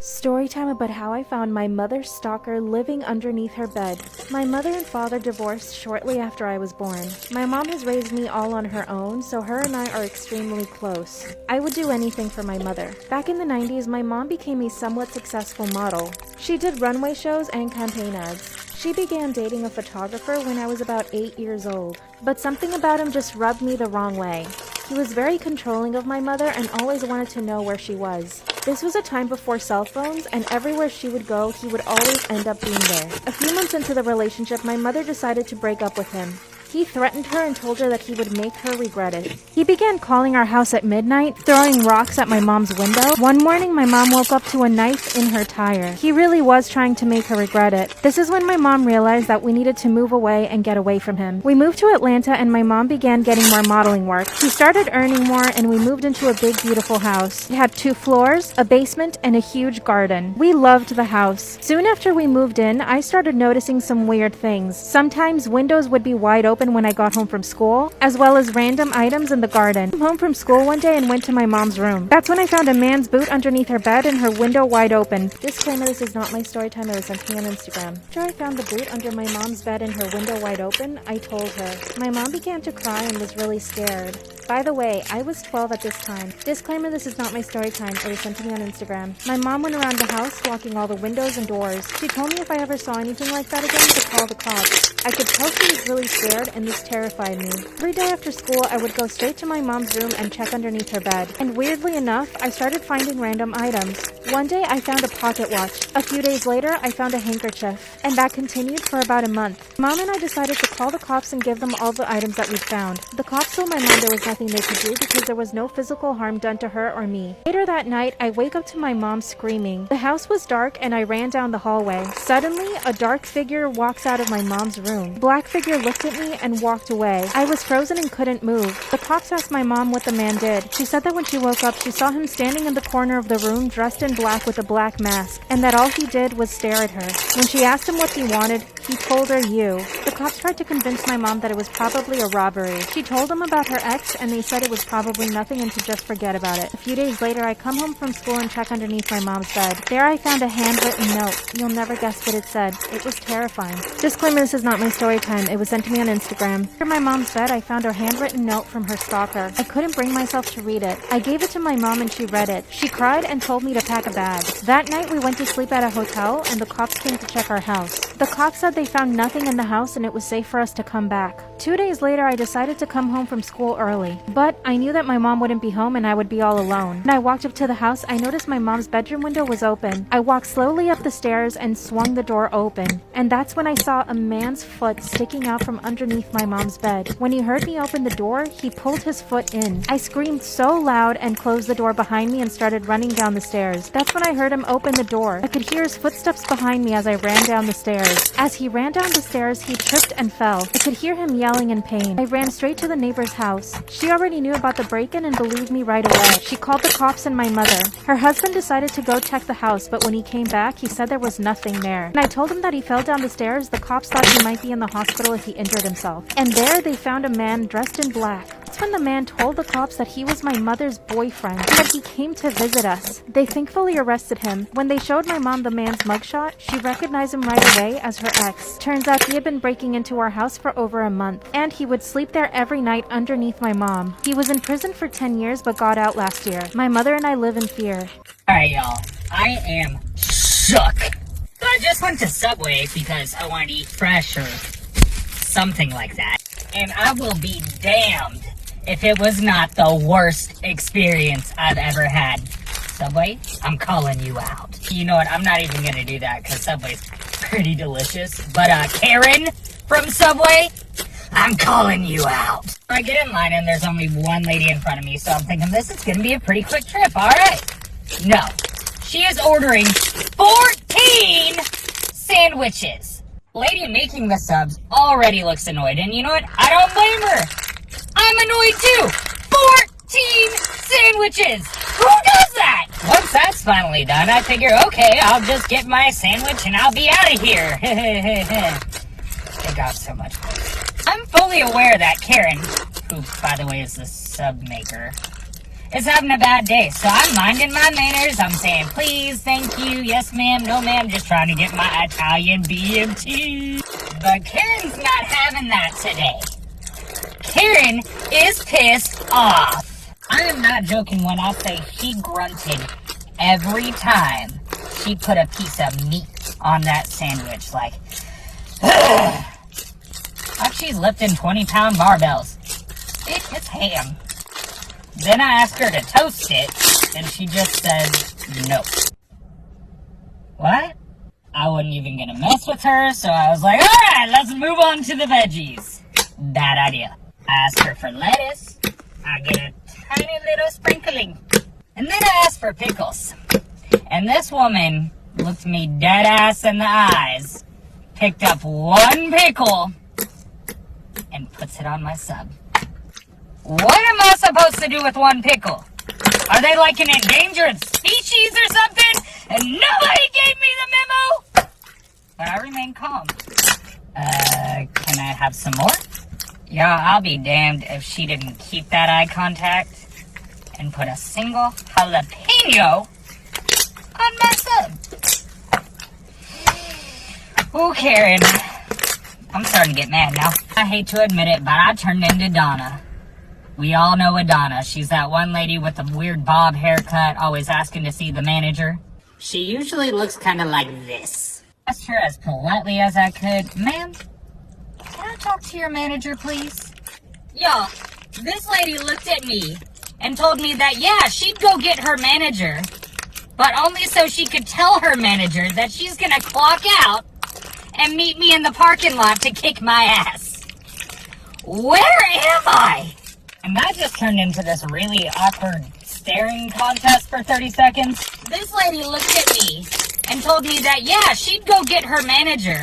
Storytime about how I found my mother's stalker living underneath her bed. My mother and father divorced shortly after I was born. My mom has raised me all on her own, so her and I are extremely close. I would do anything for my mother. Back in the 90s, my mom became a somewhat successful model. She did runway shows and campaign ads. She began dating a photographer when I was about 8 years old. But something about him just rubbed me the wrong way. He was very controlling of my mother and always wanted to know where she was. This was a time before cell phones, and everywhere she would go, he would always end up being there. A few months into the relationship, my mother decided to break up with him. He threatened her and told her that he would make her regret it. He began calling our house at midnight, throwing rocks at my mom's window. One morning, my mom woke up to a knife in her tire. He really was trying to make her regret it. This is when my mom realized that we needed to move away and get away from him. We moved to Atlanta and my mom began getting more modeling work. She started earning more and we moved into a big, beautiful house. It had 2 floors, a basement, and a huge garden. We loved the house. Soon after we moved in, I started noticing some weird things. Sometimes windows would be wide open when I got home from school, as well as random items in the garden. I came home from school one day and went to my mom's room. That's when I found a man's boot underneath her bed and her window wide open. Disclaimer, this is not my story time, it was sent to me on Instagram. After I found the boot under my mom's bed and her window wide open, I told her. My mom began to cry and was really scared. By the way, I was 12 at this time. Disclaimer, this is not my story time, it was sent to me on Instagram. My mom went around the house locking all the windows and doors. She told me if I ever saw anything like that again to call the cops. I could tell she was really scared and this terrified me. Every day after school, I would go straight to my mom's room and check underneath her bed. And weirdly enough, I started finding random items. One day, I found a pocket watch. A few days later, I found a handkerchief. And that continued for about a month. Mom and I decided to call the cops and give them all the items that we'd found. The cops told my mom there was nothing they could do because there was no physical harm done to her or me. Later that night, I wake up to my mom screaming. The house was dark and I ran down the hallway. Suddenly, a dark figure walks out of my mom's room. The black figure looked at me and walked away. I was frozen and couldn't move. The cops asked my mom what the man did. She said that when she woke up, she saw him standing in the corner of the room dressed in black with a black mask, and that all he did was stare at her. When she asked him what he wanted, he told her you. The cops tried to convince my mom that it was probably a robbery. She told them about her ex and they said it was probably nothing and to just forget about it. A few days later, I come home from school and check underneath my mom's bed. There I found a handwritten note. You'll never guess what it said. It was terrifying. Disclaimer, this is not my story time. It was sent to me on Instagram. Under my mom's bed, I found a handwritten note from her stalker. I couldn't bring myself to read it. I gave it to my mom and she read it. She cried and told me to pack a bag. That night, we went to sleep at a hotel and the cops came to check our house. The cops said they found nothing in the house and it was safe for us to come back. 2 days later, I decided to come home from school early. But I knew that my mom wouldn't be home and I would be all alone. When I walked up to the house, I noticed my mom's bedroom window was open. I walked slowly up the stairs and swung the door open. And that's when I saw a man's foot sticking out from underneath my mom's bed. When he heard me open the door, he pulled his foot in. I screamed so loud and closed the door behind me and started running down the stairs. That's when I heard him open the door. I could hear his footsteps behind me as I ran down the stairs. As he ran down the stairs, he tripped and fell. I could hear him yelling in pain. I ran straight to the neighbor's house. She already knew about the break-in and believed me right away. She called the cops and my mother. Her husband decided to go check the house, but when he came back, he said there was nothing there. When I told him that he fell down the stairs, the cops thought he might be in the hospital if he injured himself. And there they found a man dressed in black. That's when the man told the cops that he was my mother's boyfriend and that he came to visit us. They thankfully arrested him. When they showed my mom the man's mugshot, she recognized him right away as her ex. Turns out he had been breaking into our house for over a month, and he would sleep there every night underneath my mom. He was in prison for 10 years but got out last year. My mother and I live in fear. Alright, y'all. I am shook. So I just went to Subway because I wanted to eat fresh or something like that. And I will be damned if it was not the worst experience I've ever had. Subway, I'm calling you out. You know what? I'm not even going to do that because Subway's pretty delicious. But Karen from Subway, I'm calling you out. I get in line and there's only one lady in front of me, so I'm thinking this is going to be a pretty quick trip. All right. No. She is ordering 14 sandwiches. Lady making the subs already looks annoyed, and you know what? I don't blame her. I'm annoyed too. 14 sandwiches. Who does that? Once that's finally done, I figure, okay, I'll just get my sandwich and I'll be out of here. It got so much worse. I'm fully aware that Karen, who, by the way, is the sub maker, is having a bad day. So I'm minding my manners. I'm saying, please, thank you, yes ma'am, no ma'am, just trying to get my Italian BMT. But Karen's not having that today. Karen is pissed off. I am not joking when I say she grunted every time she put a piece of meat on that sandwich. Like, like she's lifting 20-pound barbells. It's ham. Then I asked her to toast it, and she just said no. What? I wasn't even gonna mess with her, so I was like, alright, let's move on to the veggies. Bad idea. I asked her for lettuce. I get a tiny little sprinkling. And then I asked for pickles. And this woman looked me dead ass in the eyes, picked up one pickle, and puts it on my sub. What am I supposed to do with one pickle? Are they like an endangered species or something? And nobody gave me the memo? But I remain calm. Can I have some more? Yeah, I'll be damned if she didn't keep that eye contact and put a single jalapeno on my sub. Oh, Karen. I'm starting to get mad now. I hate to admit it, but I turned into Donna. We all know Adonna. She's that one lady with the weird bob haircut, always asking to see the manager. She usually looks kind of like this. I asked her as politely as I could, ma'am, can I talk to your manager, please? Y'all, this lady looked at me and told me that, yeah, she'd go get her manager, but only so she could tell her manager that she's gonna clock out and meet me in the parking lot to kick my ass. Where am I? And that just turned into this really awkward staring contest for 30 seconds. This lady looked at me and told me that, yeah, she'd go get her manager,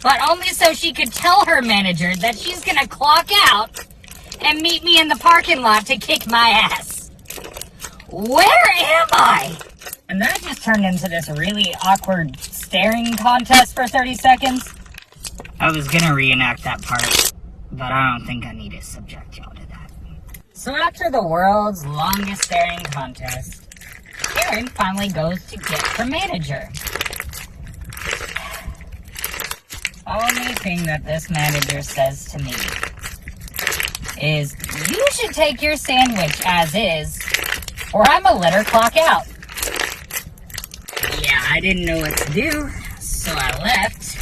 but only so she could tell her manager that she's gonna clock out and meet me in the parking lot to kick my ass. Where am I? And that just turned into this really awkward staring contest for 30 seconds. I was gonna reenact that part, but I don't think I need to subject y'all to that. So after the world's longest staring contest, Karen finally goes to get her manager. Only thing that this manager says to me is, you should take your sandwich as is, or I'ma let her clock out. Yeah, I didn't know what to do, so I left.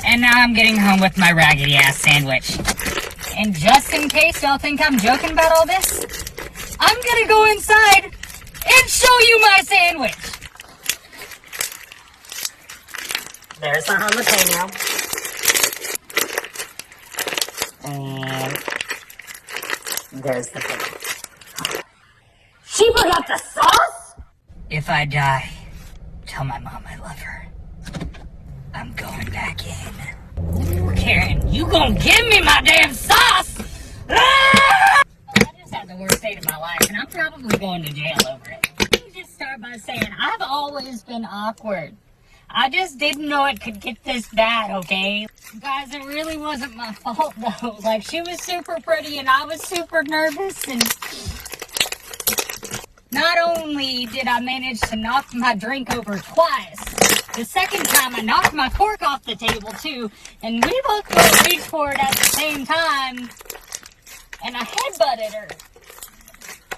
And now I'm getting home with my raggedy ass sandwich. And just in case y'all think I'm joking about all this, I'm gonna go inside and show you my sandwich. There's the jalapeno. And there's the pickle. She forgot the sauce? If I die, tell my mom I love her. I'm going back in. Karen, you gonna give me my damn sauce? Ah! I just had the worst day of my life, and I'm probably going to jail over it. Let me just start by saying I've always been awkward. I just didn't know it could get this bad, okay? Guys, it really wasn't my fault, though. Like, she was super pretty, and I was super nervous, and not only did I manage to knock my drink over twice, the second time I knocked my fork off the table, too, and we both reached for it at the same time, and I headbutted her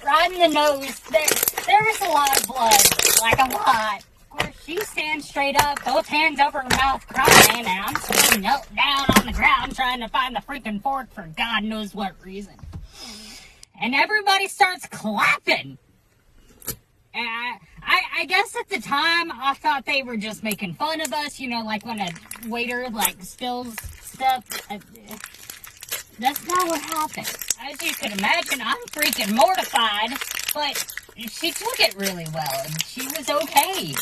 right in the nose. There was a lot of blood, like a lot. Of course, she stands straight up, both hands over her mouth, crying, and I'm still knelt down on the ground trying to find the freaking fork for God knows what reason. And everybody starts clapping. And I guess at the time, I thought they were just making fun of us, you know, like when a waiter, like, spills stuff. That's not what happened. As you can imagine, I'm freaking mortified, but she took it really well, and she was okay.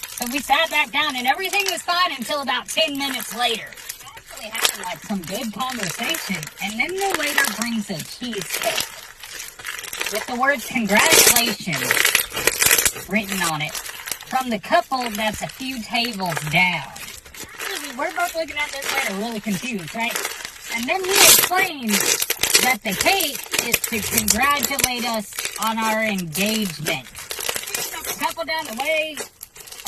So we sat back down, and everything was fine until about 10 minutes later. We actually had, like, some good conversation, and then the waiter brings a cheesecake with the words congratulations written on it from the couple that's a few tables down. We're both looking at this later really confused, right? And then he explains that the cake is to congratulate us on our engagement. The couple down the way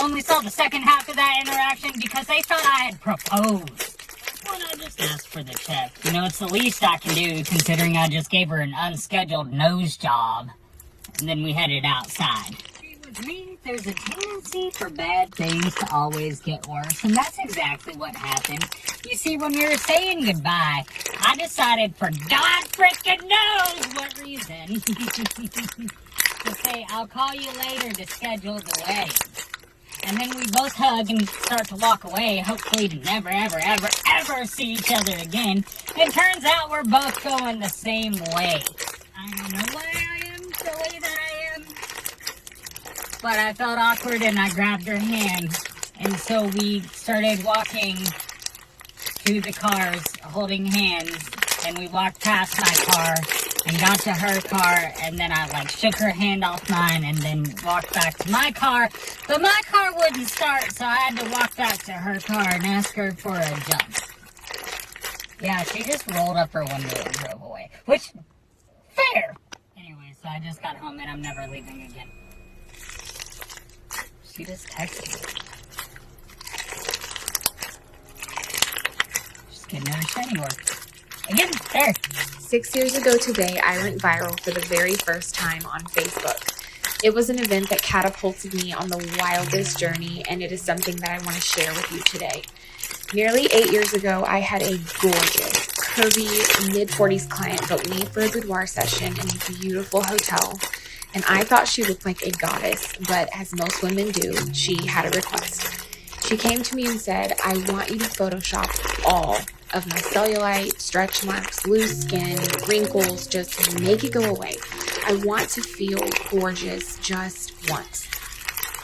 only saw the second half of that interaction because they thought I had proposed. Well, I just asked for the check. You know, it's the least I can do considering I just gave her an unscheduled nose job. And then we headed outside. See, with me, there's a tendency for bad things to always get worse. And that's exactly what happened. You see, when we were saying goodbye, I decided for God frickin' knows what reason to say, I'll call you later to schedule the wedding. And then we both hug and start to walk away, hopefully to never, ever, ever, ever see each other again. It turns out we're both going the same way. I don't know why I am the way that I am, but I felt awkward and I grabbed her hand. And so we started walking to the cars, holding hands, and we walked past my car and got to her car, and then I shook her hand off mine and then walked back to my car, but my car wouldn't start, so I had to walk back to her car and ask her for a jump. Yeah, she just rolled up her window and drove away, which, fair. Anyway, so I just got home and I'm never leaving again. She just texted me. Just getting her shiny work. Again, there. 6 years ago today, I went viral for the very first time on Facebook. It was an event that catapulted me on the wildest journey, and it is something that I want to share with you today. Nearly 8 years ago, I had a gorgeous, curvy, mid-40s client book me for a boudoir session in a beautiful hotel, and I thought she looked like a goddess, but as most women do, she had a request. She came to me and said, I want you to Photoshop all of my cellulite, stretch marks, loose skin, wrinkles, just make it go away. I want to feel gorgeous just once.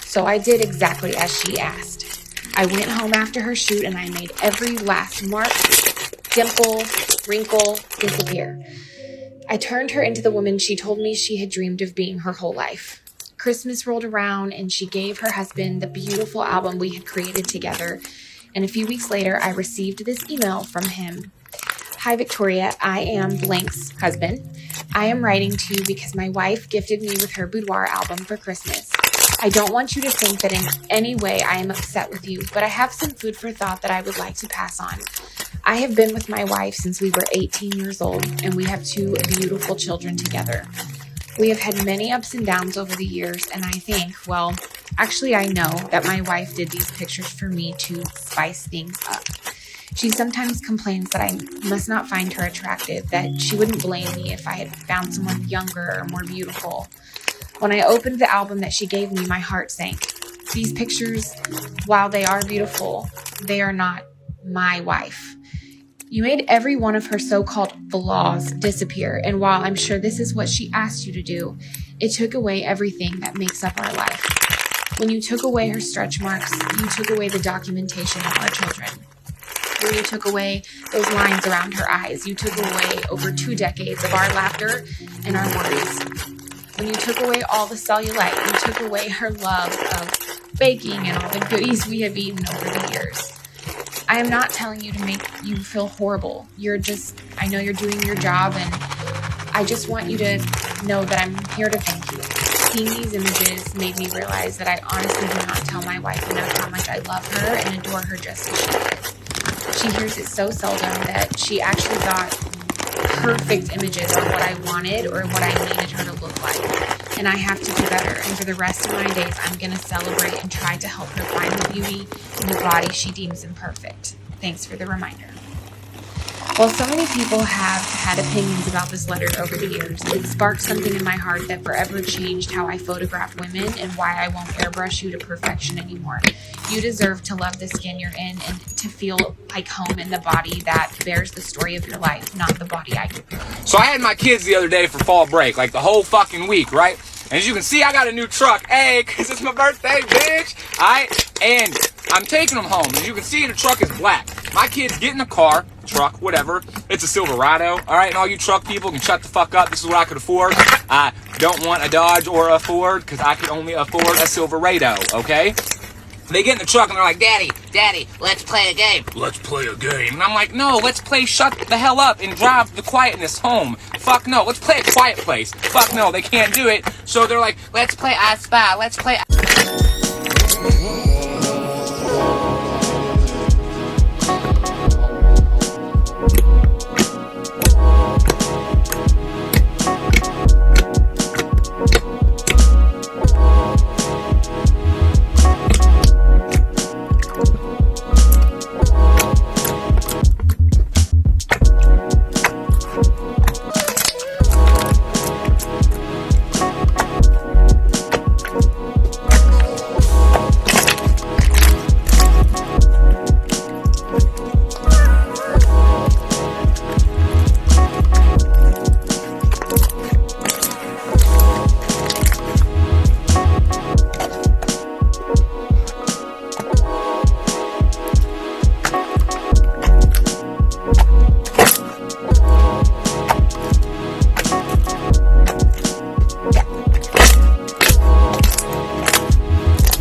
So I did exactly as she asked. I went home after her shoot and I made every last mark, dimple, wrinkle disappear. I turned her into the woman she told me she had dreamed of being her whole life. Christmas rolled around and she gave her husband the beautiful album we had created together. And a few weeks later, I received this email from him. Hi, Victoria. I am Blank's husband. I am writing to you because my wife gifted me with her boudoir album for Christmas. I don't want you to think that in any way I am upset with you, but I have some food for thought that I would like to pass on. I have been with my wife since we were 18 years old, and we have 2 beautiful children together. We have had many ups and downs over the years, and I think, well, actually I know that my wife did these pictures for me to spice things up. She sometimes complains that I must not find her attractive, that she wouldn't blame me if I had found someone younger or more beautiful. When I opened the album that she gave me, my heart sank. These pictures, while they are beautiful, they are not my wife. You made every one of her so-called flaws disappear, and while I'm sure this is what she asked you to do, it took away everything that makes up our life. When you took away her stretch marks, you took away the documentation of our children. When you took away those lines around her eyes, you took away over 2 decades of our laughter and our worries. When you took away all the cellulite, you took away her love of baking and all the goodies we have eaten over the years. I am not telling you to make you feel horrible. I know you're doing your job, and I just want you to know that I'm here to thank you. Seeing these images made me realize that I honestly do not tell my wife enough how much I love her and adore her just as she is. She hears it so seldom that she actually got perfect images of what I wanted or what I needed her to look like. And I have to do better. And for the rest of my days, I'm going to celebrate and try to help her find the beauty in the body she deems imperfect. Thanks for the reminder. While so many people have had opinions about this letter over the years, it sparked something in my heart that forever changed how I photograph women and why I won't airbrush you to perfection anymore. You deserve to love the skin you're in and to feel like home in the body that bears the story of your life, not the body I give you. So I had my kids the other day for fall break, like the whole fucking week, right? And as you can see, I got a new truck. Hey, because it's my birthday, bitch. Alright? And I'm taking them home. As you can see, the truck is black. My kids get in the car, truck, whatever. It's a Silverado. Alright? And all you truck people can shut the fuck up. This is what I could afford. I don't want a Dodge or a Ford because I could only afford a Silverado, okay? They get in the truck and they're like, Daddy, let's play a game. let's play a game. And I'm like, no, let's play shut the hell up and drive the quietness home. Fuck no, let's play a quiet place. Fuck no, they can't do it. So they're like, Let's play I Spy. Let's play